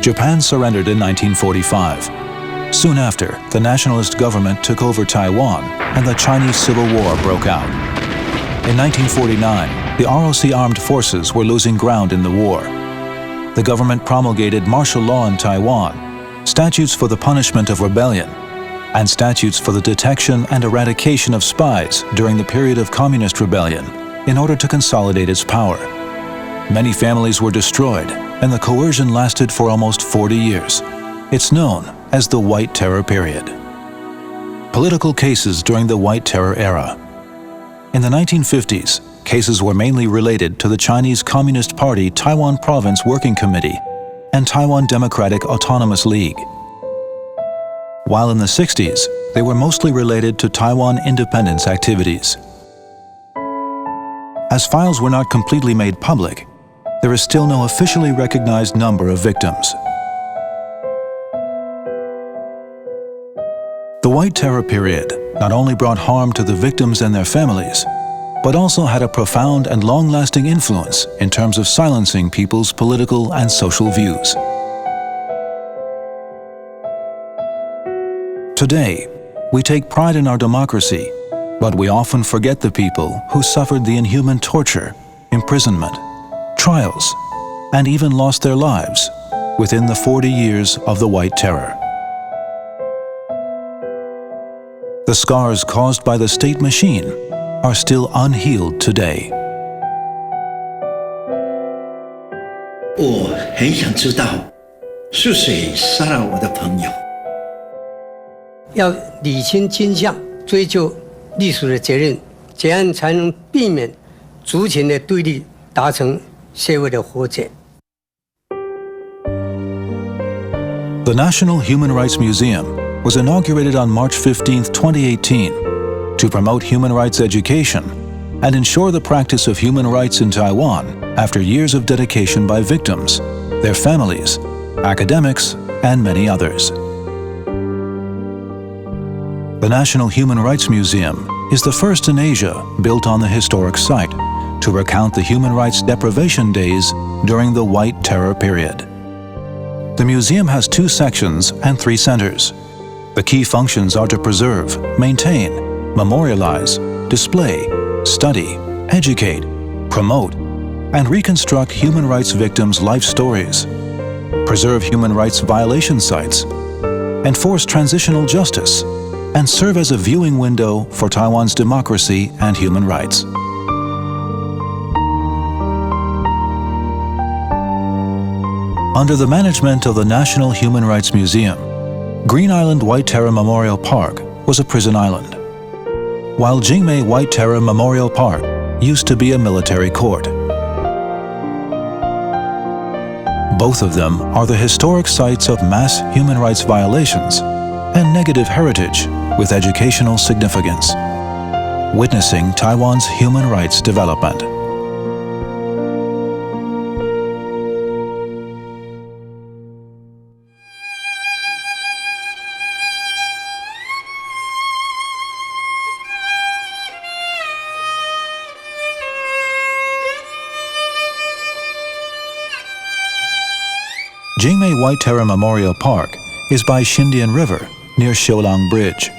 Japan surrendered in 1945. Soon after, the nationalist government took over Taiwan and the Chinese Civil War broke out. In 1949, the ROC armed forces were losing ground in the war. The government promulgated martial law in Taiwan, statutes for the punishment of rebellion, and statutes for the detection and eradication of spies during the period of communist rebellion in order to consolidate its power. Many families were destroyed, and the coercion lasted for almost 40 years. It's known as the White Terror period. Political cases during the White Terror era. In the 1950s, cases were mainly related to the Chinese Communist Party Taiwan Province Working Committee and Taiwan Democratic Autonomous League. While in the 60s, they were mostly related to Taiwan independence activities. As files were not completely made public, there is still no officially recognized number of victims. The White Terror period not only brought harm to the victims and their families, but also had a profound and long-lasting influence in terms of silencing people's political and social views. Today, we take pride in our democracy, but we often forget the people who suffered the inhuman torture, imprisonment, trials, and even lost their lives within the 40 years of the White Terror. The scars caused by the state machine are still unhealed today. 我很想知道是谁杀了我的朋友。要理清真相，追究隶属的责任，这样才能避免族群的对立，达成社会的和解。 The National Human Rights Museum was inaugurated on March 15, 2018, to promote human rights education and ensure the practice of human rights in Taiwan after years of dedication by victims, their families, academics, and many others. The National Human Rights Museum is the first in Asia built on the historic site to recount the human rights deprivation days during the White Terror period. The museum has 2 sections and 3 centers. The key functions are to preserve, maintain, memorialize, display, study, educate, promote, and reconstruct human rights victims' life stories, preserve human rights violation sites, enforce transitional justice, and serve as a viewing window for Taiwan's democracy and human rights. Under the management of the National Human Rights Museum, Green Island White Terror Memorial Park was a prison island, while Jingmei White Terror Memorial Park used to be a military court. Both of them are the historic sites of mass human rights violations and negative heritage with educational significance, witnessing Taiwan's human rights development. Jingmei White Terror Memorial Park is by Xindian River near Xiulang Bridge.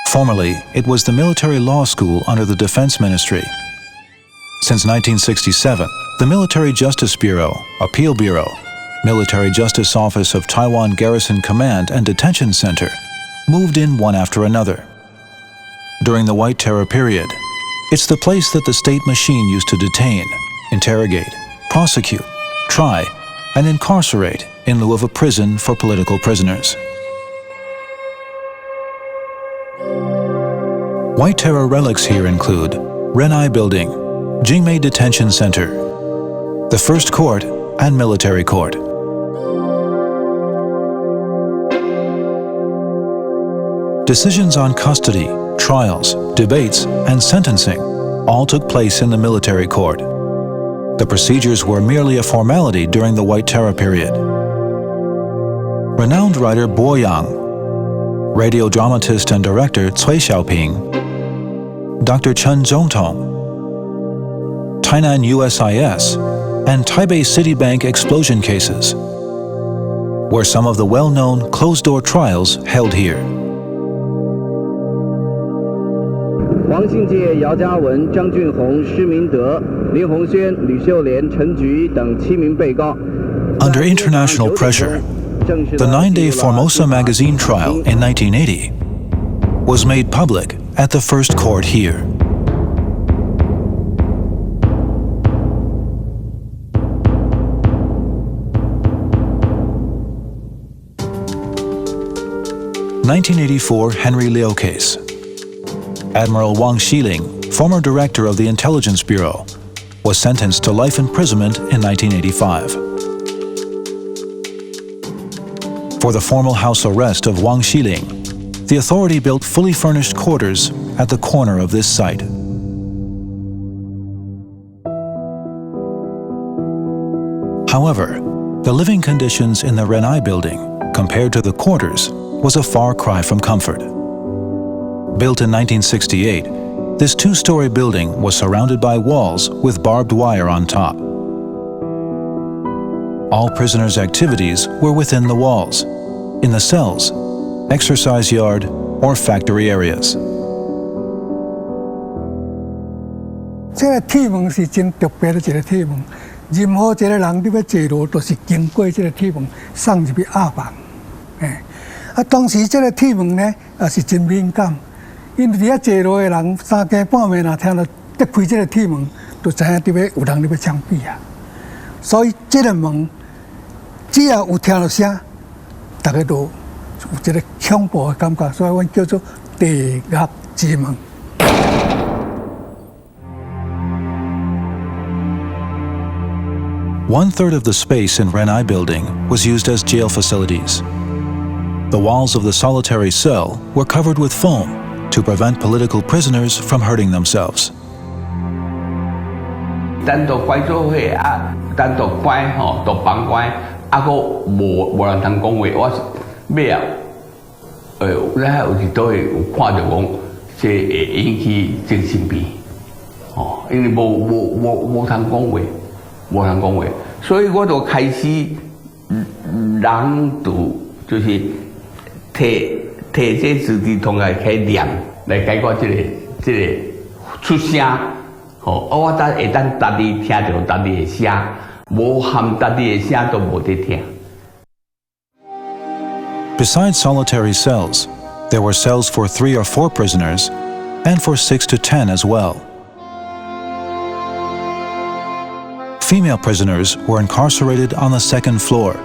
Formerly, it was the military law school under the Defense Ministry. Since 1967, the Military Justice Bureau, Appeal Bureau, Military Justice Office of Taiwan Garrison Command and Detention Center moved in one after another. During the White Terror period, it's the place that the state machine used to detain, interrogate, prosecute, try, and incarcerate in lieu of a prison for political prisoners. White Terror relics here include Ren-Ai Building, Jingmei Detention Center, the First Court and Military Court. Decisions on custody, trials, debates, and sentencing all took place in the military court. The procedures were merely a formality during the White Terror period. Renowned writer Bo Yang, radio dramatist and director Cui Xiaoping, Dr. Chen Zhongtong, Tainan USIS, and Taipei City Bank explosion cases were some of the well-known closed-door trials held here. 黄信介、姚嘉文、张俊宏、施明德、林鸿轩、吕秀莲、陈菊等7名被告。Under international pressure, the 9-day Formosa magazine trial in 1980 was made public at the first court here. (1984) Henry Liu case. Admiral Wang Hsi-Ling, former director of the Intelligence Bureau, was sentenced to life imprisonment in 1985. For the formal house arrest of Wang Hsi-Ling, the authority built fully furnished quarters at the corner of this site. However, the living conditions in the Ren-Ai building, compared to the quarters, was a far cry from comfort. Built in 1968, this two-story building was surrounded by walls with barbed wire on top. All prisoners' activities were within the walls, in the cells, exercise yard, or factory areas. 这个铁门是真特别的一个铁门，任何一个人你要坐牢，都是经过这个铁门送入去押房。当时这个铁门呢，也是真敏感。 因为伫遐坐牢的人3更半暝若听到得开这个铁门，就知影伫要有人伫要枪毙啊！所以这个门只要有听到声，大家都有一个恐怖的感觉，所以阮叫做地狱之门。1/3 of the space in Ren-Ai building was used as jail facilities. The walls of the solitary cell were covered with foam to prevent political prisoners from hurting themselves. 单独关做伙啊，单独关吼，独房关，啊个无人通讲话。我尾啊，咱有时都会有看到讲，这会引起精神病，哦，因为无通讲话，无通讲话，所以我就开始人就是摕这字字通来开念，来解决这个出声。 我会当家己听到家己的声，无含家己的声都无得听。 Besides solitary cells, there were cells for 3 or 4 prisoners and for 6 to 10 as well. Female prisoners were incarcerated on the 2nd floor,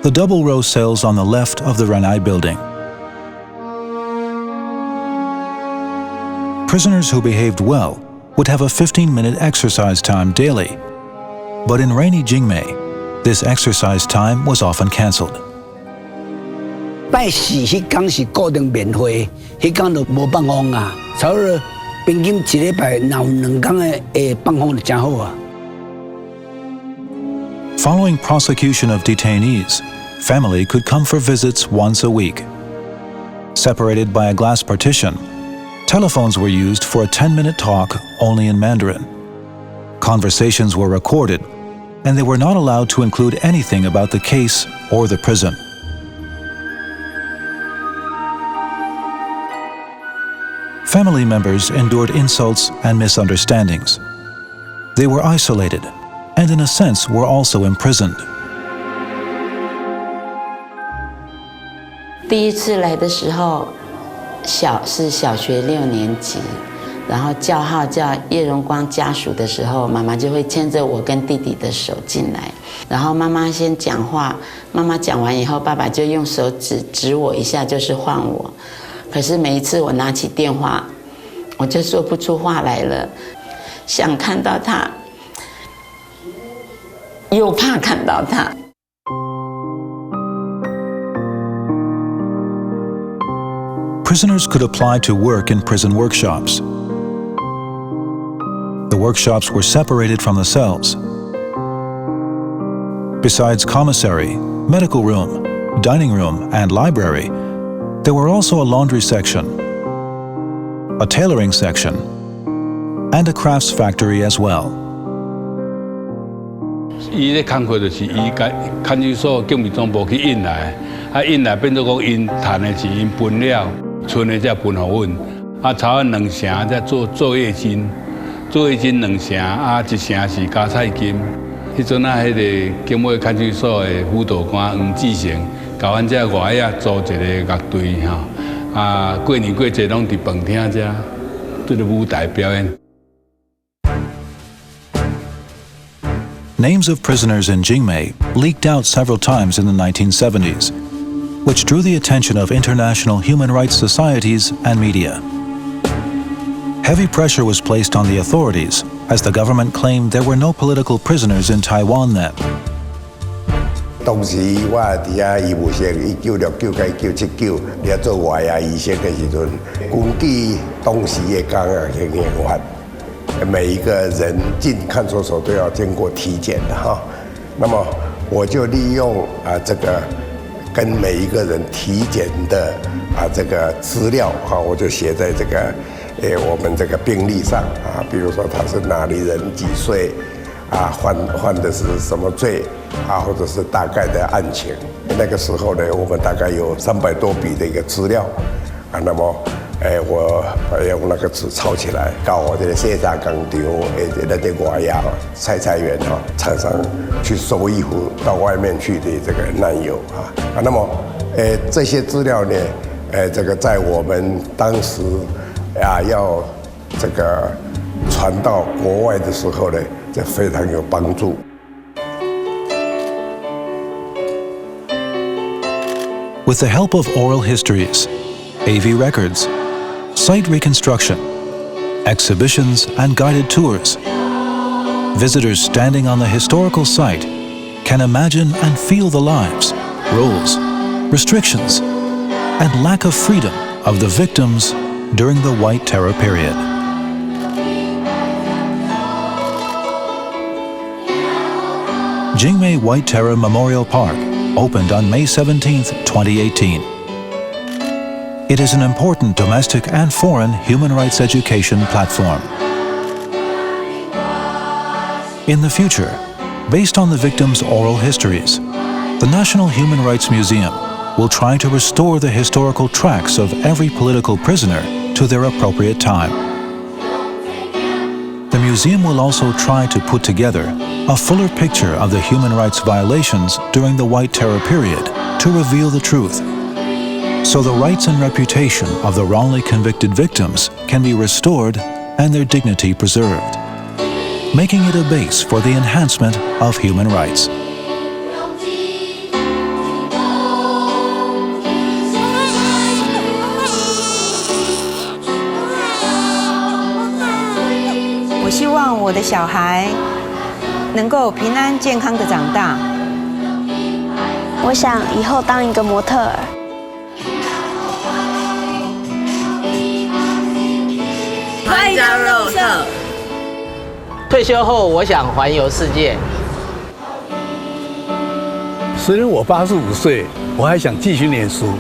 the double-row cells on the left of the Ren-Ai building. Prisoners who behaved well would have a 15-minute exercise time daily. But in rainy Jingmei, this exercise time was often cancelled. 拜四迄天是固定免费，迄天就无放风啊。差不多平均一礼拜若有2天会放风就真好啊。 Following prosecution of detainees, family could come for visits once a week. Separated by a glass partition, telephones were used for a 10-minute talk only in Mandarin. Conversations were recorded, and they were not allowed to include anything about the case or the prison. Family members endured insults and misunderstandings. They were isolated, and in a sense were also imprisoned. 第一次来的时候，是小学6年级，然后叫号叫叶荣光家属的时候，妈妈就会牵着我跟弟弟的手进来，然后妈妈先讲话，妈妈讲完以后，爸爸就用手指我一下，就是换我。可是每一次我拿起电话，我就说不出话来了，想看到他，又怕看到他。 Prisoners could apply to work in prison workshops. The workshops were separated from the cells. Besides commissary, medical room, dining room, and library, there were also a laundry section, a tailoring section, and a crafts factory as well. 伊咧工课就是伊甲看守所警卫总部去印来，印来变做讲因赚的钱因分了，剩的才分互阮。炒完2成才做作业金，作业金2成，1成是加菜金。迄阵迄个警卫看守所的辅导官黄志成，甲阮遮外仔组一个乐队过年过节拢伫饭厅遮对着舞台表演。Names of prisoners in Jingmei leaked out several times in the 1970s, which drew the attention of international human rights societies and media. Heavy pressure was placed on the authorities as the government claimed there were no political prisoners in Taiwan then. 当时我伫遐医务室，1969到1979，咧做外野医生的时阵，根据当时的港啊刑法，每一个人进看守所都要经过体检的哈。那么我就利用这个跟每一个人体检的这个资料我就写在这个我们这个病历上比如说他是哪里人几岁犯的是什么罪或者是大概的案情。那个时候呢，我们大概有300多笔的一个资料那么我用那个纸抄起来，到我这个卸炸工厂那些外野菜园常常去收衣服到外面去的这个男友那么这些资料呢这个在我们当时要这个传到国外的时候呢，这非常有帮助。With the help of oral histories, AV records, site reconstruction, exhibitions, and guided tours, visitors standing on the historical site can imagine and feel the lives, rules, restrictions, and lack of freedom of the victims during the White Terror period. Jingmei White Terror Memorial Park opened on May 17, 2018. It is an important domestic and foreign human rights education platform. In the future, based on the victims' oral histories, the National Human Rights Museum will try to restore the historical tracks of every political prisoner to their appropriate time. The museum will also try to put together a fuller picture of the human rights violations during the White Terror period to reveal the truth, so the rights and reputation of the wrongly convicted victims can be restored and their dignity preserved, making it a base for the enhancement of human rights. I 希望我的小孩能够平安健康的长大。我想以后当一个模特儿。欢迎加入肉色。退休后，我想环游世界。虽然我85岁，我还想继续念书。